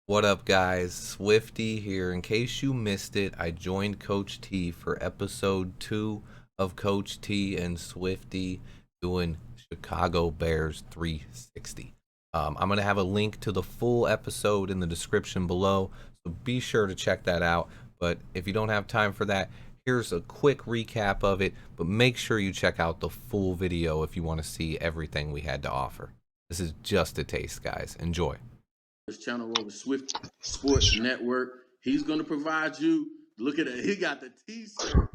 What up, guys? Swifty here. In case you missed it, I joined Coach T for episode 2 of Coach T and Swifty doing Chicago Bears 360. I'm going to have a link to the full episode in the description below, so be sure to check that out. But if you don't have time for that, here's a quick recap of it, but make sure you check out the full video if you want to see everything we had to offer. This is just a taste, guys. Enjoy. This channel over Swift Sports Network. He's going to provide you. Look at it. He got the T-shirt.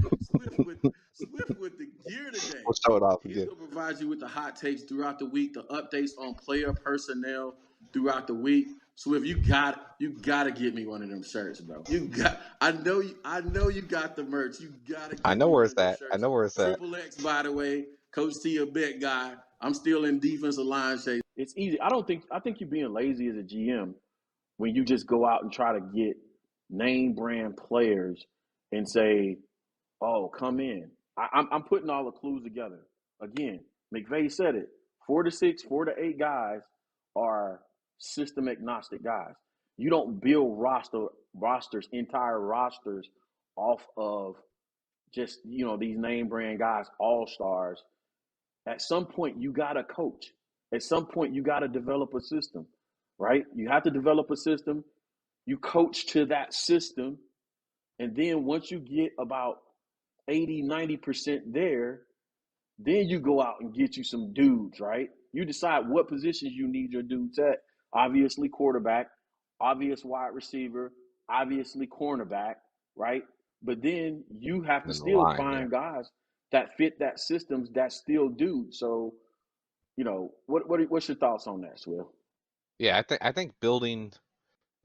Swift with the gear today. We'll show it off He's again. going to provide you with the hot takes throughout the week, the updates on player personnel throughout the week. Swift, you got to get me one of them shirts, bro. I know you got the merch. You got to. I know where it's at. I know where it's at. Triple X, by the way. Coach T, a bet guy. I'm still in defensive line shape. It's easy. I think you're being lazy as a GM when you just go out and try to get name brand players and say, "Oh, come in." I'm putting all the clues together. Again, McVay said it: 4 to 6, 4 to 8 guys are system agnostic guys. You don't build entire rosters off of just these name brand guys, all stars. At some point, you got to coach. At some point, you got to develop a system, right? You have to develop a system. You coach to that system. And then once you get about 80, 90% there, then you go out and get you some dudes, right? You decide what positions you need your dudes at. Obviously, quarterback, obvious wide receiver, obviously cornerback, right? But then you have to still find guys that fit that systems that still do. So, what's your thoughts on that, Swill? Yeah, I think building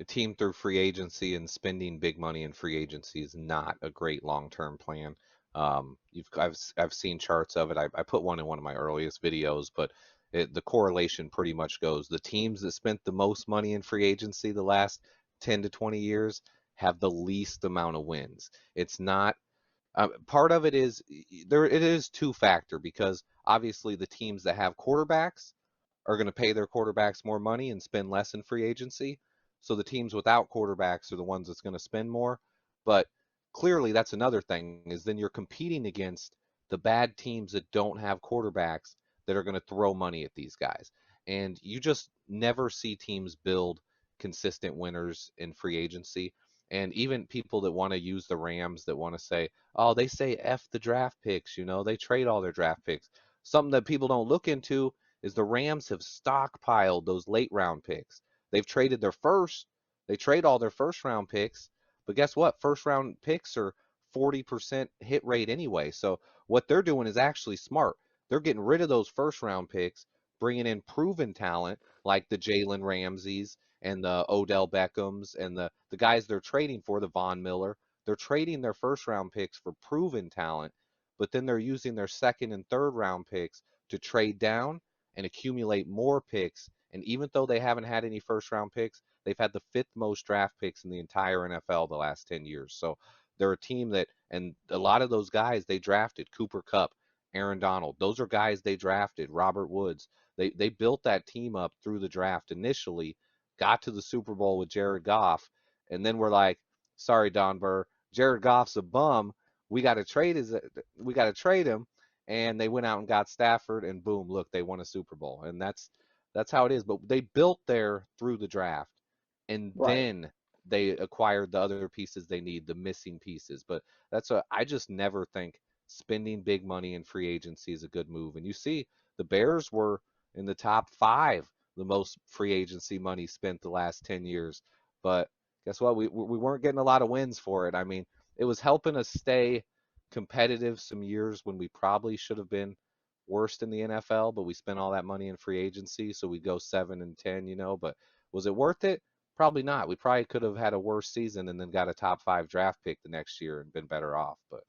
a team through free agency and spending big money in free agency is not a great long-term plan. I've seen charts of it. I put one in one of my earliest videos, but the correlation pretty much goes the teams that spent the most money in free agency the last 10 to 20 years have the least amount of wins. It's not part of it is there. It is two-factor because obviously the teams that have quarterbacks are going to pay their quarterbacks more money and spend less in free agency. So the teams without quarterbacks are the ones that's going to spend more. But clearly that's another thing is then you're competing against the bad teams that don't have quarterbacks that are going to throw money at these guys. And you just never see teams build consistent winners in free agency. And even people that want to use the Rams that want to say, oh, they say F the draft picks, they trade all their draft picks. Something that people don't look into is the Rams have stockpiled those late round picks. They've traded their first, they trade all their first round picks, but guess what? First round picks are 40% hit rate anyway. So what they're doing is actually smart. They're getting rid of those first round picks, bringing in proven talent like the Jalen Ramseys and the Odell Beckhams and the guys they're trading for, the Von Miller. They're trading their first round picks for proven talent, but then they're using their second and third round picks to trade down and accumulate more picks. And even though they haven't had any first round picks, they've had the fifth most draft picks in the entire NFL the last 10 years. So they're a team that, and a lot of those guys they drafted, Cooper Kupp, Aaron Donald, those are guys they drafted, Robert Woods. They built that team up through the draft initially, got to the Super Bowl with Jared Goff, and then we're like, sorry, Don Burr, Jared Goff's a bum. We got to trade him. And they went out and got Stafford, and boom, look, they won a Super Bowl. And that's how it is. But they built there through the draft, and then they acquired the other pieces they need, the missing pieces. But I just never think spending big money in free agency is a good move. And you see, the Bears were in the top 5, the most free agency money spent the last 10 years. But guess what? We weren't getting a lot of wins for it. I mean, it was helping us stay competitive some years when we probably should have been worst in the NFL, but we spent all that money in free agency, so we go 7-10. But was it worth it? Probably not. We probably could have had a worse season and then got a top 5 draft pick the next year and been better off. But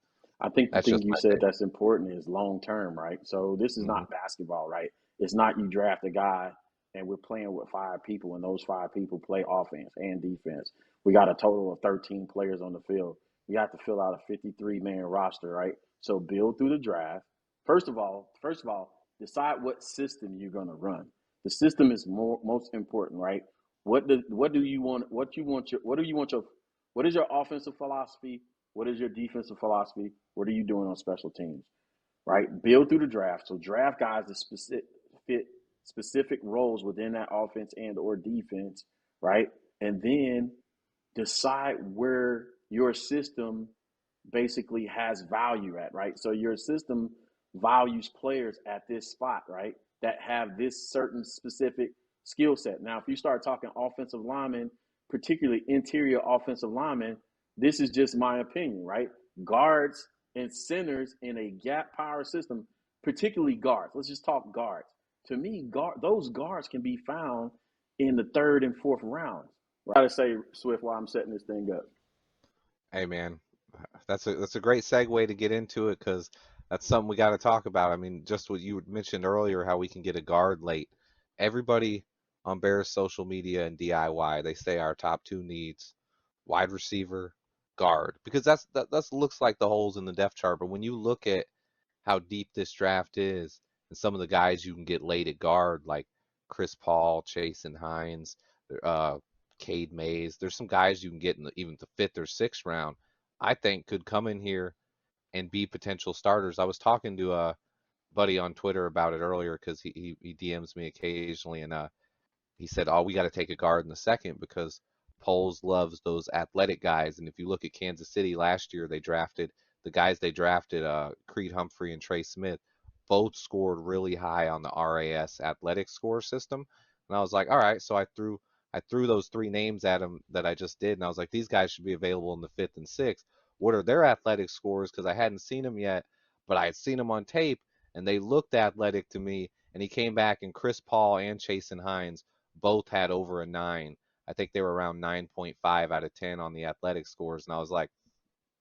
I think the that's thing just you my said take. that's important is long term, right? So this is Hmm. not basketball, right? It's not you draft a guy and we're playing with 5 people and those 5 people play offense and defense. We got a total of 13 players on the field. You have to fill out a 53-man roster, right? So build through the draft. First of all, decide what system you're going to run. The system is most important, right? What do you want? What is your offensive philosophy? What is your defensive philosophy? What are you doing on special teams? Right? Build through the draft. So draft guys that fit specific roles within that offense and or defense, right? And then decide where your system basically has value at, right? So your system values players at this spot, right? That have this certain specific skill set. Now, if you start talking offensive linemen, particularly interior offensive linemen, this is just my opinion, right? Guards and centers in a gap power system, particularly guards. Let's just talk guards. To me, those guards can be found in the third and fourth rounds. Right? To say, Swift, while I'm setting this thing up. Hey man, that's a great segue to get into it because that's something we got to talk about. I mean, just what you mentioned earlier, how we can get a guard late. Everybody on Bears social media and DIY, they say our top two needs: wide receiver, guard, because that's looks like the holes in the depth chart. But when you look at how deep this draft is and some of the guys you can get late at guard, like Chris Paul, Chase and Hines, uh, Cade Mays. There's some guys you can get in even the fifth or sixth round. I think could come in here and be potential starters. I was talking to a buddy on Twitter about it earlier because he DMs me occasionally, and he said, "Oh, we got to take a guard in the second because Poles loves those athletic guys." And if you look at Kansas City last year, they drafted, Creed Humphrey and Trey Smith, both scored really high on the RAS athletic score system. And I was like, all right, so I threw those three names at him that I just did, and I was like, these guys should be available in the fifth and sixth. What are their athletic scores? Because I hadn't seen them yet, but I had seen them on tape, and they looked athletic to me. And he came back, and Chris Paul and Chasen Hines both had over a 9. I think they were around 9.5 out of 10 on the athletic scores. And I was like,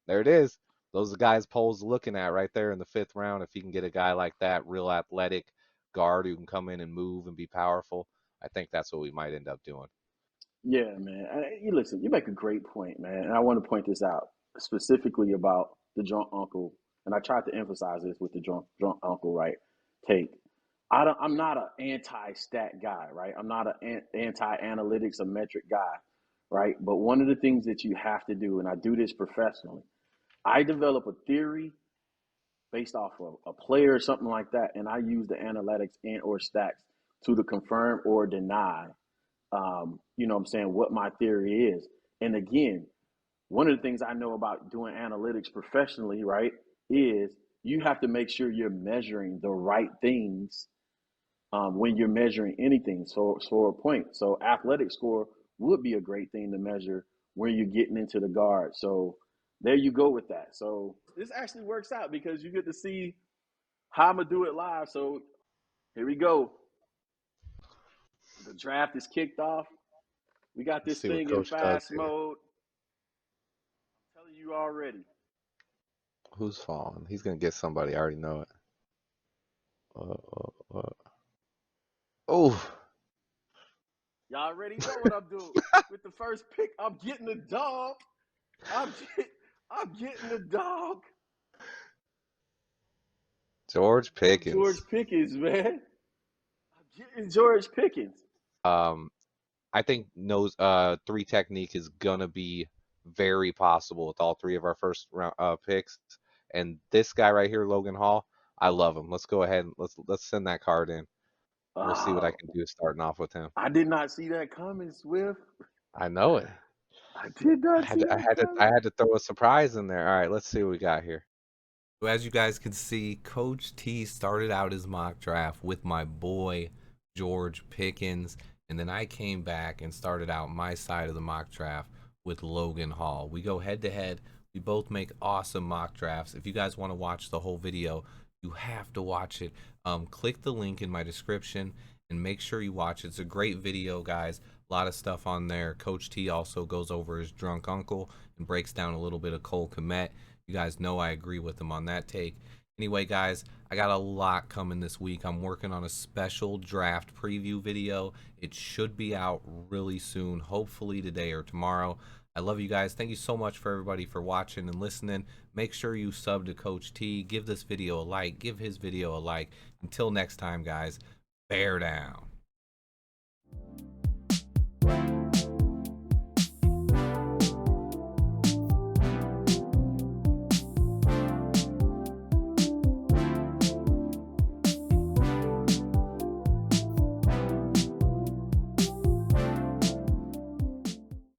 there it is. Those are the guys Poles looking at right there in the fifth round. If he can get a guy like that, real athletic guard who can come in and move and be powerful, I think that's what we might end up doing. Yeah, man. You listen, you make a great point, man. And I want to point this out specifically about the drunk uncle. And I tried to emphasize this with the drunk uncle, right? Take. I'm not an anti-stat guy, right? I'm not an anti-analytics or metric guy, right? But one of the things that you have to do, and I do this professionally, I develop a theory based off of a player or something like that, and I use the analytics and or stats to the confirm or deny you know what I'm saying, what my theory is. And again, one of the things I know about doing analytics professionally, right, is you have to make sure you're measuring the right things when you're measuring anything. So, for a point, so athletic score would be a great thing to measure when you're getting into the guard. So, there you go with that. So, this actually works out because you get to see how I'm going to do it live. So, here we go. The draft is kicked off. We got Let's this see what thing in Coach does fast here. mode. I'm telling you already. Who's falling? He's gonna get somebody. I already know it. Uh, uh, uh. Oh, Y'all already know what I'm doing. With the first pick, I'm getting the dog. I'm getting the dog. George Pickens. George Pickens, man. I'm getting George Pickens. I think knows three technique is gonna be very possible with all three of our first round picks. And this guy right here, Logan Hall, I love him. Let's go ahead and let's send that card in. We'll see what I can do starting off with him. I did not see that coming, Swift. I know it. I did not see that coming. I had to throw a surprise in there. All right, let's see what we got here. So as you guys can see, Coach T started out his mock draft with my boy George Pickens, and then I came back and started out my side of the mock draft with Logan Hall. We go head to head. We both make awesome mock drafts. If you guys want to watch the whole video, you have to watch it. Click the link in my description and make sure you watch it. It's a great video, guys. A lot of stuff on there. Coach T also goes over his drunk uncle and breaks down a little bit of Cole Kmet. You guys know I agree with him on that take. Anyway, guys, I got a lot coming this week. I'm working on a special draft preview video. It should be out really soon, hopefully today or tomorrow. I love you guys. Thank you so much for everybody for watching and listening. Make sure you sub to Coach T. Give this video a like. Give his video a like. Until next time, guys, bear down.